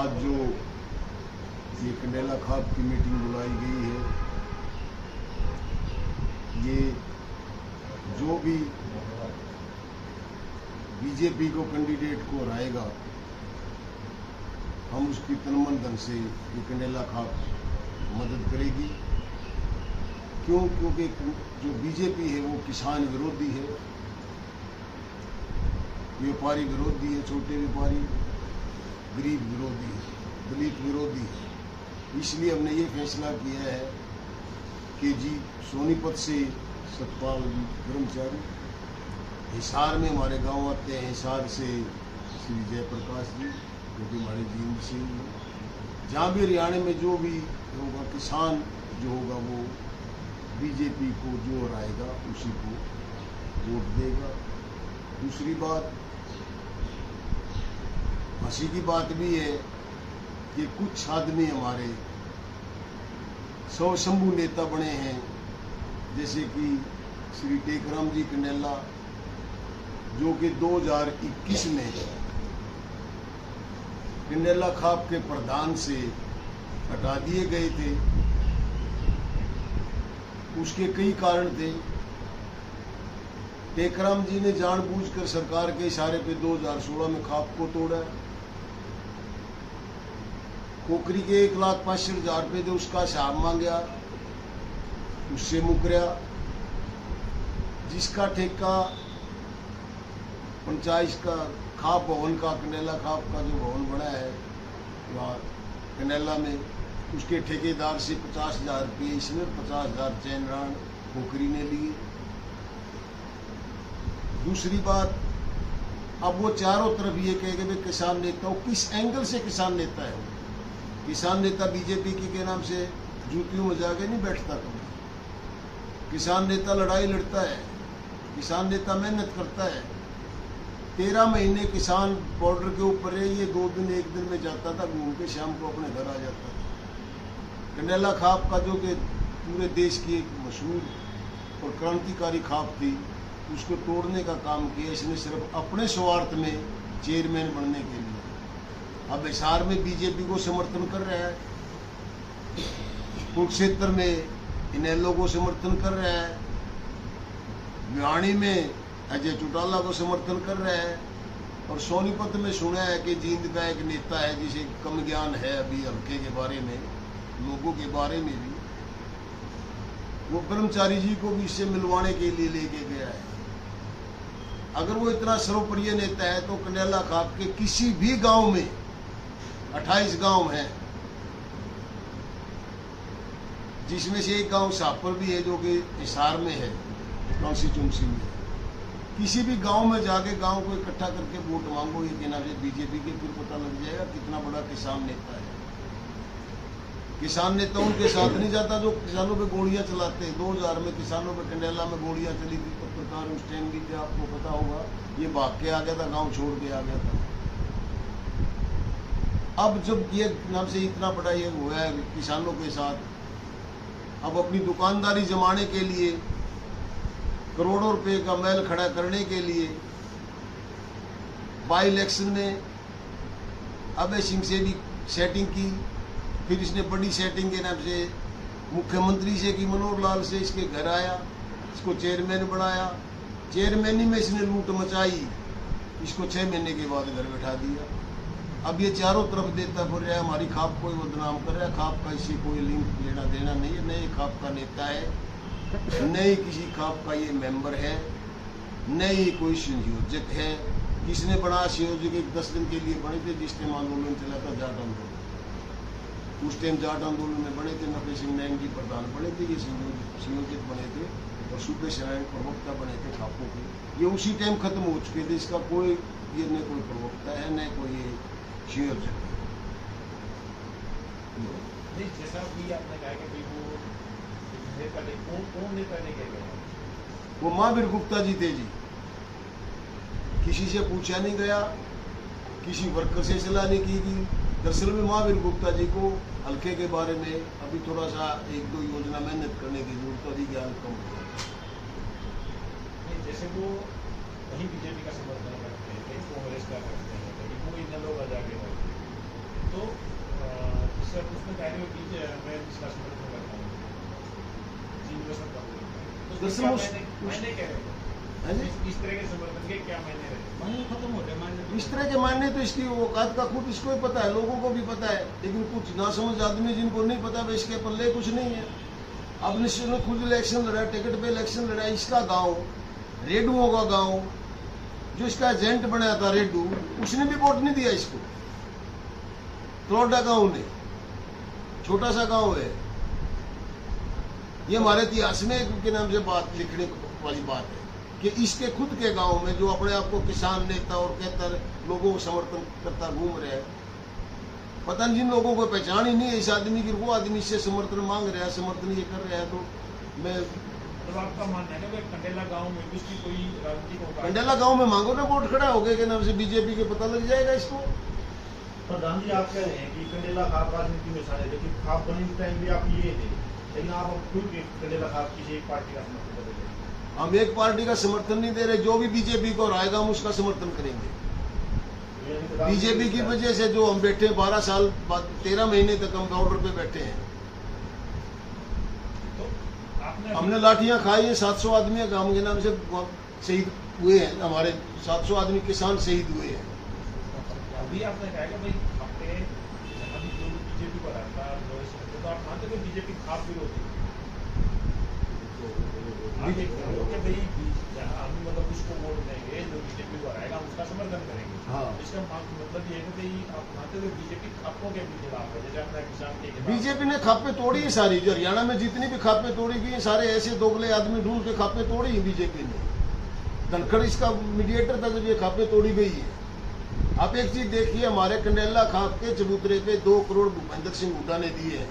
आज जो ये कंडेला खाप की मीटिंग बुलाई गई है, ये जो भी बीजेपी को कैंडिडेट को हराएगा, हम उसकी तन धन से ये कंडेला खाप मदद करेगी। क्यों? क्योंकि जो बीजेपी है वो किसान विरोधी है, व्यापारी विरोधी है, छोटे व्यापारी, गरीब विरोधी है, दलित विरोधी है। इसलिए हमने ये फैसला किया है कि जी सोनीपत से सतपाल जी कर्मचारी, हिसार में हमारे गांव आते हैं, हिसार से श्री जयप्रकाश जी जो कि हमारे जींद से ही है। जहाँ भी हरियाणा में जो भी होगा, किसान जो होगा वो बीजेपी को जो हराएगा उसी को वोट देगा। दूसरी बात, हंसी की बात भी है कि कुछ आदमी हमारे स्वशंभू नेता बने हैं, जैसे कि श्री टेकराम जी कंडेला, जो कि 2021 में कंडेला खाप के प्रधान से हटा दिए गए थे। उसके कई कारण थे। टेकराम जी ने जानबूझकर सरकार के इशारे पे 2016 में खाप को तोड़ा। खोखरी के 1,65,000 रुपये थे, उसका हिसाब मांगा, उससे मुकरा। जिसका ठेका पंचायत का खाप भवन का, कंडेला खाप का जो भवन बना है वहाँ कंडेला में, उसके ठेकेदार से 50,000 रुपये, इसमें 50,000 चैन राण खोखरी ने लिए। दूसरी बात, अब वो चारों तरफ ये कहेंगे भाई किसान नेता हो, किस एंगल से किसान नेता है? किसान नेता बीजेपी के नाम से जूतियों में जाके नहीं बैठता कभी। किसान नेता लड़ाई लड़ता है, किसान नेता मेहनत करता है। 13 महीने किसान बॉर्डर के ऊपर है, ये 2 दिन 1 दिन में जाता था, घूम के शाम को अपने घर आ जाता था। कंडेला खाप का जो कि पूरे देश की एक मशहूर और क्रांतिकारी खाप थी, उसको तोड़ने का काम किया इसने सिर्फ अपने स्वार्थ में चेयरमैन बनने के लिए। अब हिसार में बीजेपी को समर्थन कर रहा है, कुरुक्षेत्र में इनेलो को समर्थन कर रहा है, भिवानी में अजय चौटाला को समर्थन कर रहा है, और सोनीपत में सुना है कि जींद का एक नेता है जिसे कम ज्ञान है अभी हल्के के बारे में, लोगों के बारे में भी, वो कर्मचारी जी को भी इससे मिलवाने के लिए लेके गया है। अगर वो इतना सर्वप्रिय नेता है तो कंडेला खाप के किसी भी गांव में, 28 गांव हैं, जिसमें से एक गांव शाहपुर भी है जो कि हिसार में है, कॉन्स्टिट्यूंसी में। किसी भी गांव में जाके गांव को इकट्ठा करके वोट मांगो, ये कहना से बीजेपी के, फिर पता लग जाएगा कितना बड़ा किसान नेता है। किसान नेता उनके साथ नहीं जाता जो किसानों पे गोलियां चलाते हैं। 2000 में किसानों पे कंडेला में गोलियां चली थी, पत्रकार उस टाइम भी थे, आपको पता होगा। ये भाग के आ गया था, गांव छोड़ के आ गया था। अब जब ये नाम से इतना बड़ा ये हुआ है किसानों के साथ, अब अपनी दुकानदारी जमाने के लिए, करोड़ों रुपए का महल खड़ा करने के लिए बाई इलेक्शन में अभय सिंह से भी सेटिंग की, फिर इसने बड़ी सेटिंग के नाम से मुख्यमंत्री से की, मनोहर लाल से इसके घर आया, इसको चेयरमैन बनाया। चेयरमैनी में इसने लूट मचाई, इसको 6 महीने के बाद घर बैठा दिया। अब ये चारों तरफ देता फिर रहा है, हमारी खाप को बदनाम कर रहा है। खाप का इससे कोई लिंक लेना देना नहीं है, नए खाप का नेता है, नई किसी खाप का ये मेंबर है, नई कोई संयोजक है। किसने बड़ा संयोजक? एक 10 दिन के लिए बने थे जिस टाइम आंदोलन चला था, जाट आंदोलन। उस टाइम जाट आंदोलन में बने थे, नफे सिंह नैन जी प्रधान बने थे, ये संयोजक बने थे, और सूबे शरण प्रवक्ता बने थे खापों के। ये उसी टाइम खत्म हो चुके थे। इसका कोई ये न कोई प्रवक्ता है, न कोई ये संयोजक है। जैसा भी आपने कहा कि कौन नेता लेके गए? वो महावीर गुप्ता जी थे जी। किसी से पूछा नहीं गया, किसी वर्कर से सलाह नहीं की गई। दरअसल में महावीर गुप्ता जी को हल्के के बारे में अभी थोड़ा सा 1-2 योजना मेहनत करने की जरूरत है, ज्ञान कम है। जैसे वो कहीं बीजेपी का समर्थन करते हैं, कहीं कांग्रेस का करते हैं, कहीं कोई इनेलो का जाके तो जिससे उसमें कह रहे हो कि मैं इसका समर्थन करता हूँ, इन्वेस्टमेंट करूँगा, तो दरअसल क्या उस- मायने कह रहे हाँ जी? हो? इस तरह के समर्थन के क्या मायने रहे? मान्य खत्म हो गए, मान्य इस तरह के मानने तो इसकी औकात का खुद इसको ही पता है, लोगों को भी पता है, लेकिन कुछ नासमझ आदमी जिनको नहीं पता भाई इसके पल्ले कुछ नहीं है। अब निश्चित ने खुद इलेक्शन लड़ा, टिकट पे इलेक्शन लड़ा, इसका गांव रेडुओं का गांव, जो इसका एजेंट बनाया था रेडू, उसने भी वोट नहीं दिया इसको। तलोडा गांव ने, छोटा सा गांव है ये, हमारे इतिहास में एक के नाम से बात लिखने वाली बात है कि इसके खुद के गांव में जो अपने आप को किसान नेता और कहता लोगों को समर्थन करता घूम रहे हैं, पता नहीं जिन लोगों को पहचान ही नहीं है इस आदमी की, वो आदमी इससे समर्थन मांग रहा है, समर्थन ये कर रहा है। तो मैं तो आपका मानना है कि कंडेला गांव में भी उसकी कोई राजनीतिक औकात? कंडेला गांव में मांगो ना वोट, खड़ा हो गए के नाम से बीजेपी के, पता लग जाएगा इसको। प्रधान जी आप कह रहे हैं कि कंडेला खाप राजनीति में शामिल है, लेकिन खाप बने के टाइम भी आप ये थे, लेकिन आप अब क्यों कंडेला खाप किसी एक पार्टी का समर्थन कर रहे हैं? हम एक पार्टी का समर्थन नहीं दे रहे, जो भी बीजेपी को आएगा हम उसका समर्थन करेंगे। बीजेपी की वजह से जो हम बैठे 12 साल बाद 13 महीने तक हम बॉर्डर पे बैठे हैं, तो आपने हमने लाठियां खाई है, 700 आदमी गांव के नाम से शहीद हुए हैं, हमारे 700 आदमी किसान शहीद हुए हैं। अभी आपने कहा कि भाई अपने जहाँ भी जो बीजेपी पर आता है तो आप मानते हो कि बीजेपी खाप विरोधी? आप एक कह रहे हो कि भाई जहाँ हम मतलब उसको वोट देंगे, जो बीजेपी पर आएगा हम उसका समर्थन करेंगे। हाँ। इसका मतलब ये है कि भाई आप मानते हो कि बीजेपी खापों के पीछे लाभ है, जैसे अपना किसान के खिलाफ। बीजेपी ने खापे तोड़ी है सारी, जो हरियाणा में जितनी भी खापे तोड़ी गई हैं, सारे ऐसे दोगले आदमी ढूंढ के खापे तोड़ी है बीजेपी ने। धनखड़ इसका मीडिएटर था जब ये खापे तोड़ी गई है। आप एक चीज देखिए, हमारे कंडेला खाप के चबूतरे पे 2 करोड़ भूपेंद्र सिंह हुड्डा ने दिए हैं,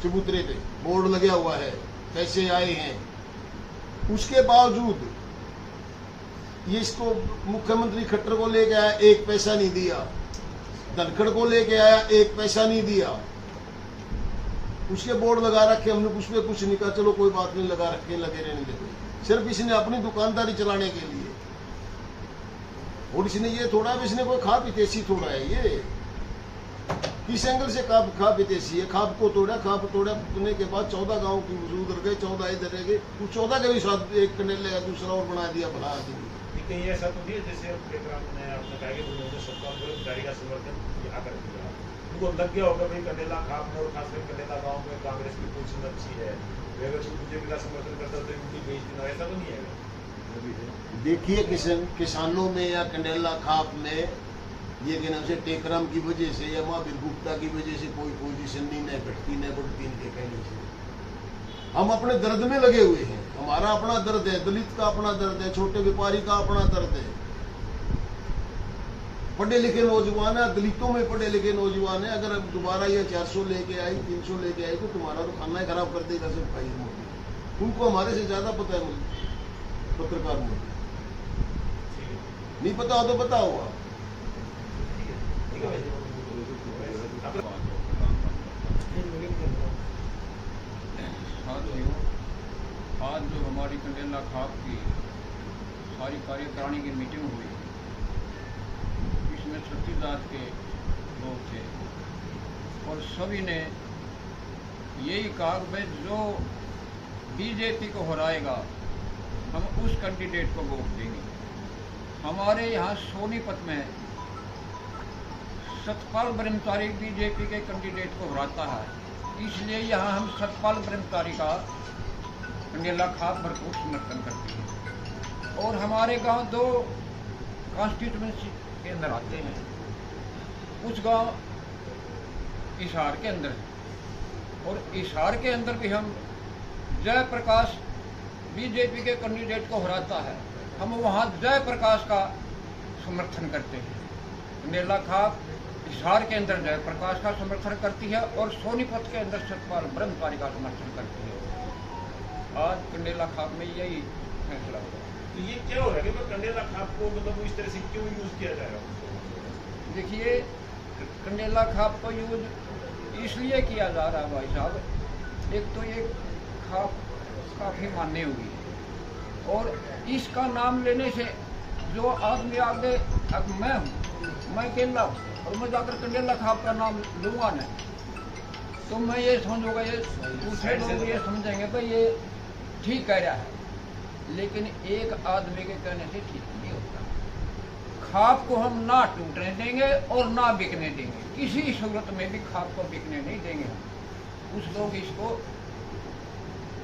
चबूतरे पे बोर्ड लगा हुआ है, पैसे आए हैं। उसके बावजूद ये इसको मुख्यमंत्री खट्टर को लेके आया, 1 पैसा नहीं दिया। धनखड़ को लेके आया, 1 पैसा नहीं दिया। उसके बोर्ड लगा रखे, हमने उस पर कुछ नहीं कहा, चलो कोई बात नहीं, लगा रखे, लगे रहने दे। सिर्फ इसने अपनी दुकानदारी चलाने के लिए, और इसने ये थोड़ा भी, इसने कोई खा पितेसी थोड़ा है ये, किस एंगल से खा पितेसी है। खाप को तोड़ा, खाप तोड़ने के बाद 14 गांव की उधर गए, 14 इधर रह गए, 14 के भी साथ एक कंडेले का दूसरा और बना दिया भला आदमी। कहीं ऐसा तो नहीं है जैसे आपने कहा कि उन्होंने सबका बेरोजगारी का समर्थन यहाँ कर दिया, उनको लग गया होगा भाई कंडेला खाप में और खासकर कंडेला गांव में कांग्रेस की पोजीशन अच्छी है, अगर कोई बीजेपी का समर्थन करता तो उनकी बेइज्जती ना, ऐसा तो नहीं है? देखिए किसानों में या कंडेला खाप में ये के नाम से टेकराम की वजह से या महावीर गुप्ता की वजह से कोई पोजीशन नहीं न घटती न बढ़ती इनके कहने से। हम अपने दर्द में लगे हुए हैं, हमारा अपना दर्द है, दलित का अपना दर्द है, छोटे व्यापारी का अपना दर्द है। पढ़े लिखे नौजवान है, दलितों में पढ़े लिखे नौजवान है, अगर अब दोबारा ये 400 लेके आई, 300 लेके आई तो तुम्हारा तो खाना ही खराब कर देगा सब भाई मोदी। उनको हमारे से ज्यादा पता है पत्रकार मोदी, नहीं पता हो तो पता होगा। साथियों, आज जो हमारी कंडेला खाप की सारी कार्यकारिणी की मीटिंग हुई, इसमें छत्तीसगढ़ के लोग थे और सभी ने यही कहा कि भाई जो बीजेपी को हराएगा हम उस कैंडिडेट को वोट देंगे। हमारे यहाँ सोनीपत में सतपाल ब्रह्मचारी बीजेपी के कैंडिडेट को हराता है, इसलिए यहाँ हम सतपाल ब्रह्मचारी का कंडेला खाप भरपूर समर्थन करते हैं। और हमारे गांव 2 कॉन्स्टिट्यूएंसी के अंदर आते हैं, कुछ गांव हिसार के अंदर है और हिसार के अंदर भी हम जयप्रकाश बीजेपी के कैंडिडेट को हराता है, हम वहाँ जयप्रकाश का समर्थन करते हैं। कंडेला खाप हिसार के अंदर जयप्रकाश का समर्थन करती है और सोनीपत के अंदर सतपाल ब्रह्मचारी का समर्थन करती है। आज कंडेला खाप में यही फैसला हुआ। तो ये क्या हो रहा है कि कंडेला खाप को मतलब इस तरह से क्यों यूज किया जा रहा है? देखिए, कंडेला खाप को यूज इसलिए किया जा रहा है भाई साहब, एक तो ये खाप काफ़ी मान्य हुई है और इसका नाम लेने से जो आदमी आगे, अब मैं हूँ मैं अकेला हूँ और मैं जाकर कंडेला खाप का नाम लूंगा ना, तो मैं ये समझूंगा, ये दूसरे लोग ये समझेंगे भाई ये ठीक कह रहा है, लेकिन एक आदमी के कहने से ठीक नहीं होता। खाप को हम ना टूटने देंगे और ना बिकने देंगे, किसी सूरत में भी खाप को बिकने नहीं देंगे हम। कुछ लोग इसको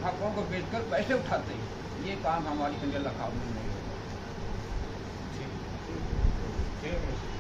खापों को बेचकर पैसे उठाते हैं, ये काम हमारी कंडेला खाप में नहीं होगा। ठीक है।